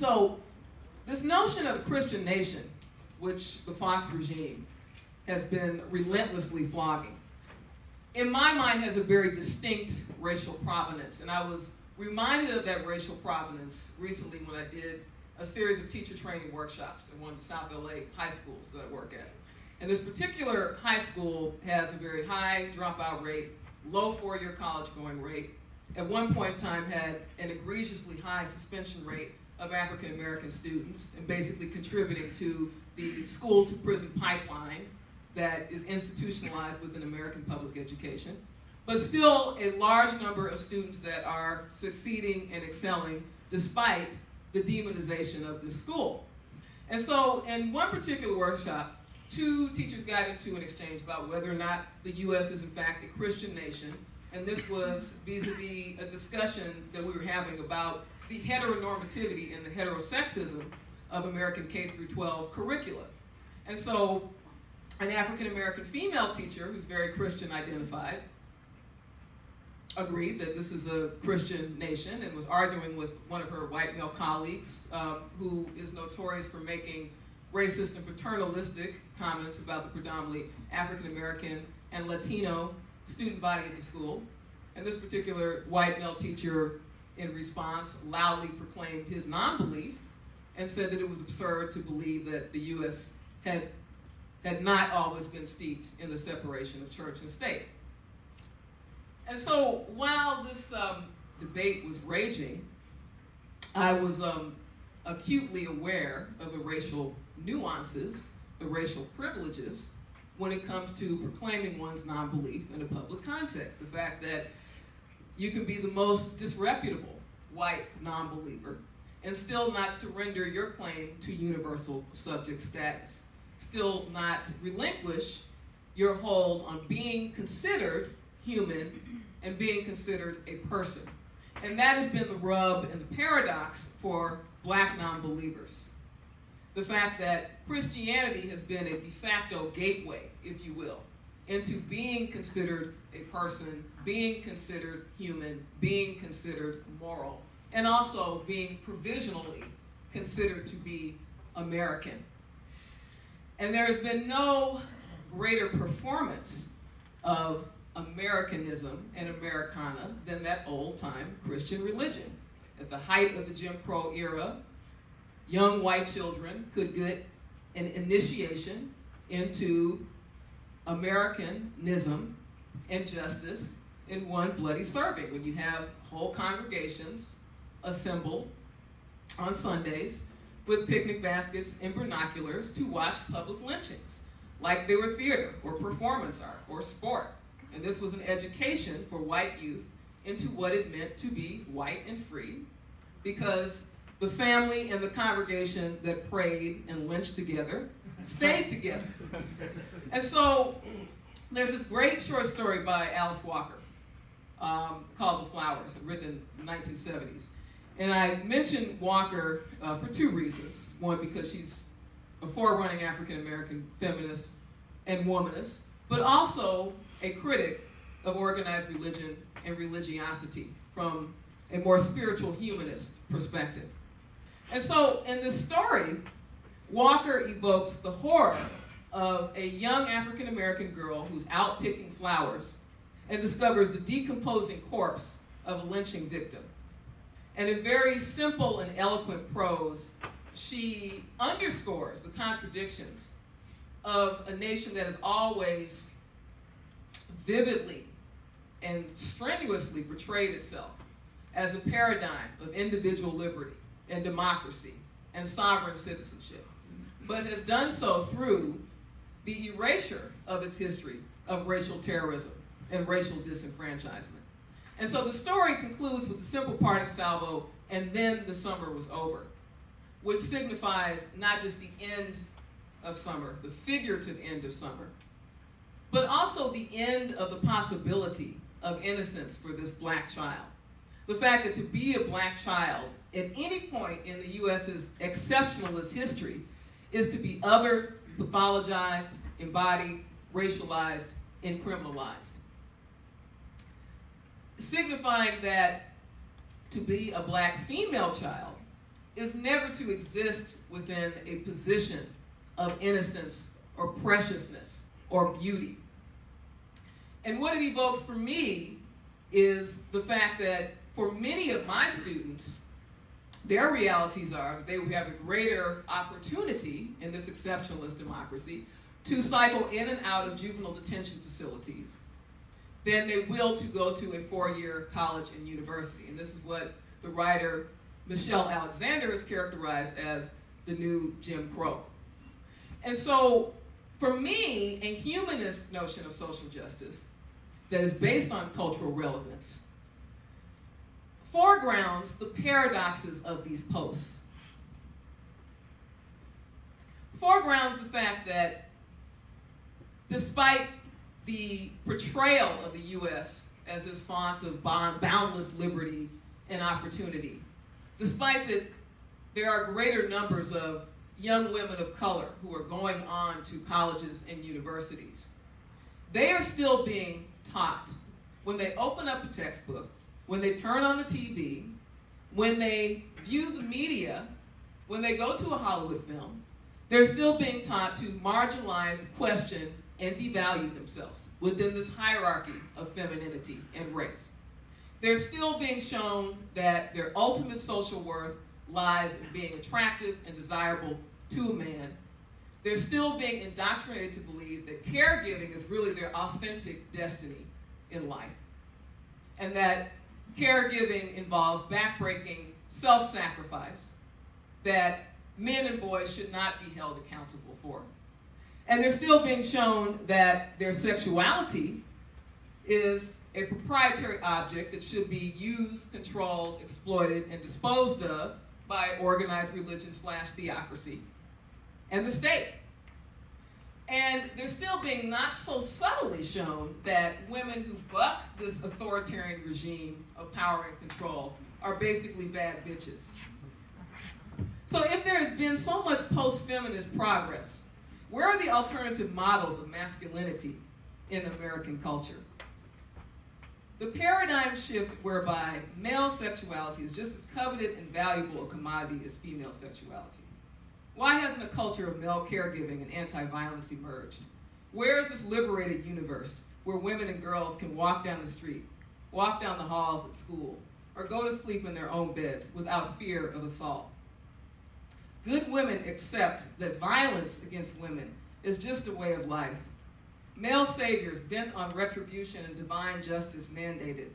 So this notion of a Christian nation, which the Fox regime has been relentlessly flogging, in my mind has a very distinct racial provenance. And I was reminded of that racial provenance recently when I did a series of teacher training workshops at one of the South LA high schools that I work at. And this particular high school has a very high dropout rate, low four-year college going rate. At one point in time had an egregiously high suspension rate of African American students, and basically contributing to the school to prison pipeline that is institutionalized within American public education. But still a large number of students that are succeeding and excelling despite the demonization of the school. And so in one particular workshop, two teachers got into an exchange about whether or not the U.S. is in fact a Christian nation. And this was vis-a-vis a discussion that we were having about the heteronormativity and the heterosexism of American K-12 curricula. And so an African-American female teacher who's very Christian identified agreed that this is a Christian nation and was arguing with one of her white male colleagues who is notorious for making racist and paternalistic comments about the predominantly African-American and Latino student body at the school. And this particular white male teacher, in response, loudly proclaimed his non-belief and said that it was absurd to believe that the U.S. had not always been steeped in the separation of church and state. And so while this debate was raging, I was acutely aware of the racial nuances, the racial privileges, when it comes to proclaiming one's non-belief in a public context. The fact that you can be the most disreputable white non-believer and still not surrender your claim to universal subject status, still not relinquish your hold on being considered human and being considered a person. And that has been the rub and the paradox for black non-believers. The fact that Christianity has been a de facto gateway, if you will, into being considered a person, being considered human, being considered moral, and also being provisionally considered to be American. And there has been no greater performance of Americanism and Americana than that old-time Christian religion. At the height of the Jim Crow era, young white children could get an initiation into Americanism and justice in one bloody serving, when you have whole congregations assembled on Sundays with picnic baskets and binoculars to watch public lynchings, like they were theater or performance art or sport. And this was an education for white youth into what it meant to be white and free, because the family and the congregation that prayed and lynched together stayed together. And so there's this great short story by Alice Walker called The Flowers, written in the 1970s. And I mentioned Walker for two reasons. One, because she's a forerunning African-American feminist and womanist, but also a critic of organized religion and religiosity from a more spiritual humanist perspective. And so in this story, Walker evokes the horror of a young African-American girl who's out picking flowers and discovers the decomposing corpse of a lynching victim. And in very simple and eloquent prose, she underscores the contradictions of a nation that has always vividly and strenuously portrayed itself as a paradigm of individual liberty and democracy and sovereign citizenship, but has done so through the erasure of its history of racial terrorism and racial disenfranchisement. And so the story concludes with the simple parting salvo, and then the summer was over, which signifies not just the end of summer, the figurative end of summer, but also the end of the possibility of innocence for this black child. The fact that to be a black child at any point in the U.S.'s exceptionalist history is to be othered, pathologized, embodied, racialized, and criminalized. Signifying that to be a black female child is never to exist within a position of innocence or preciousness or beauty. And what it evokes for me is the fact that for many of my students, their realities are they will have a greater opportunity in this exceptionalist democracy to cycle in and out of juvenile detention facilities than they will to go to a 4-year college and university. And this is what the writer Michelle Alexander has characterized as the new Jim Crow. And so, for me, a humanist notion of social justice that is based on cultural relevance foregrounds the paradoxes of these posts. Foregrounds the fact that despite the portrayal of the U.S. as this font of boundless liberty and opportunity, despite that there are greater numbers of young women of color who are going on to colleges and universities, they are still being taught when they open up a textbook, when they turn on the TV, when they view the media, when they go to a Hollywood film, they're still being taught to marginalize, question, and devalue themselves within this hierarchy of femininity and race. They're still being shown that their ultimate social worth lies in being attractive and desirable to a man. They're still being indoctrinated to believe that caregiving is really their authentic destiny in life, and that caregiving involves backbreaking self-sacrifice that men and boys should not be held accountable for. And they're still being shown that their sexuality is a proprietary object that should be used, controlled, exploited, and disposed of by organized religion/theocracy and the state. And they're still being not so subtly shown that women who buck this authoritarian regime of power and control are basically bad bitches. So if there has been so much post-feminist progress, where are the alternative models of masculinity in American culture? The paradigm shift whereby male sexuality is just as coveted and valuable a commodity as female sexuality. Why hasn't a culture of male caregiving and anti-violence emerged? Where is this liberated universe where women and girls can walk down the street, walk down the halls at school, or go to sleep in their own beds without fear of assault? Good women accept that violence against women is just a way of life. Male saviors bent on retribution and divine justice mandated